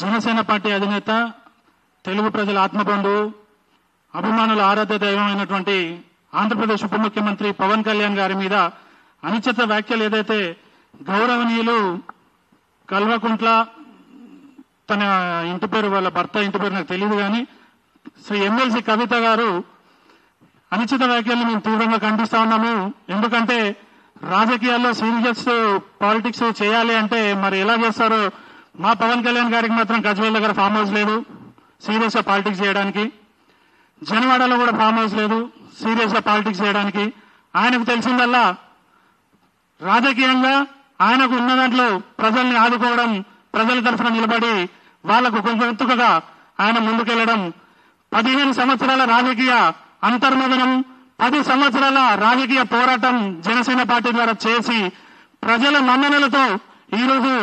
Janasena party అధినేత, తెలుగు ప్రజల ఆత్మబంధువు, అభిమానుల ఆరాధ్య దైవమైనటువంటి ఆంధ్రప్రదేశ్ ఉప ముఖ్యమంత్రి పవన్ కళ్యాణ్ గారి మీద అనుచిత వ్యాఖ్యలు ఏదైతే గౌరవనీయులు కల్వకుంట్ల, తన ఇంటి పేరు, వాళ్ళ భర్త ఇంటి పేరు నాకు తెలియదు కానీ, శ్రీ ఎమ్మెల్సీ కవిత గారు అనుచిత వ్యాఖ్యలు మేము తీవ్రంగా ఖండిస్తా ఉన్నాము. ఎందుకంటే రాజకీయాల్లో సీరియస్ పాలిటిక్స్ చేయాలి అంటే మరి ఎలా చేస్తారో, మా పవన్ కళ్యాణ్ గారికి మాత్రం గజ్వేల్ దగ్గర ఫామ్ హౌస్ లేదు సీరియస్ గా పాలిటిక్స్ చేయడానికి, జనవాడలో కూడా ఫామ్ హౌస్ లేదు సీరియస్ గా పాలిటిక్స్ చేయడానికి. ఆయనకు తెలిసిందల్లా రాజకీయంగా ఆయనకు ఉన్న దాంట్లో ప్రజల్ని ఆదుకోవడం, ప్రజల తరఫున నిలబడి వాళ్లకు కొంచెం ఎత్తుకగా ఆయన ముందుకెళ్లడం. 15 సంవత్సరాల రాజకీయ అంతర్మదనం, 10 సంవత్సరాల రాజకీయ పోరాటం జనసేన పార్టీ ద్వారా చేసి ప్రజల మన్ననలతో ఈరోజు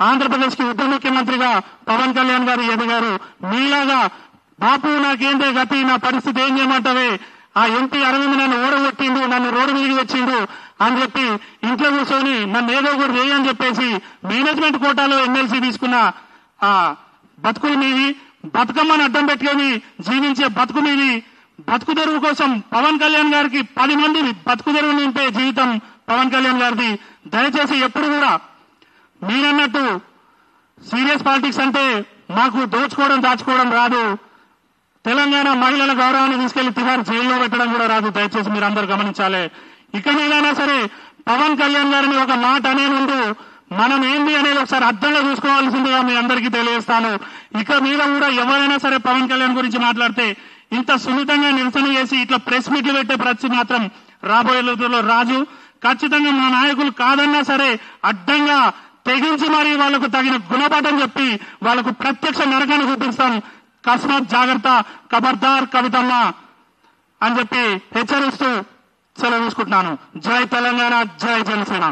ఆంధ్రప్రదేశ్ కి ఉప ముఖ్యమంత్రిగా పవన్ కళ్యాణ్ గారు ఎదిగారు. మీలాగా బాపు నాకేందే గతి, నా పరిస్థితి ఏం చేయమంటావే, ఆ ఎంపీ అరవింద్ నన్ను ఓడగొట్టిండు, నన్ను రోడ్డు మీదకి తెచ్చిండు అని చెప్పి ఇంట్లో కూర్చొని నన్ను ఏదో ఒకటి చేయని చెప్పేసి మేనేజ్మెంట్ కోటాలో ఎమ్మెల్సీ తీసుకున్న ఆ బతుకులు మీది, బతుకమ్మని అడ్డం పెట్టుకొని జీవించే బతుకు మీది. బతుకు తెరువు కోసం పవన్ కళ్యాణ్ గారికి 10 మంది బతుకు తెరువు నింపే జీవితం పవన్ కళ్యాణ్ గారిది. దయచేసి ఎప్పుడు కూడా మీరన్నట్టు సీరియస్ పాలిటిక్స్ అంటే మాకు దోచుకోవడం దాచుకోవడం రాదు. తెలంగాణ మహిళల గౌరవాన్ని తీసుకెళ్లి తిహార్ జైల్లో పెట్టడం కూడా రాదు. దయచేసి మీరు అందరూ గమనించాలి. ఇక మీదైనా సరే పవన్ కళ్యాణ్ గారిని ఒక మాట అనే ముందు మనం ఏంది అనేది ఒకసారి అర్థంలో చూసుకోవాల్సిందిగా మీ అందరికీ తెలియజేస్తాను. ఇక మీద కూడా ఎవరైనా సరే పవన్ కళ్యాణ్ గురించి మాట్లాడితే ఇంత సున్నితంగా నిరసన చేసి ఇట్లా ప్రెస్ మీట్లు పెట్టే పరిస్థితి మాత్రం రాబోయే రోజుల్లో రాజు. ఖచ్చితంగా మా నాయకులు కాదన్నా సరే అడ్డంగా తెగించి మరీ వాళ్లకు తగిన గుణపాఠం చెప్పి వాళ్లకు ప్రత్యక్ష నరకాన్ని చూపిస్తాం. కస్మాత్ జాగ్రత్త, ఖబర్దార్ కవితమ్మ అని చెప్పి హెచ్చరిస్తూ సెలవు తీసుకుంటున్నాను. జై తెలంగాణ, జై జనసేన.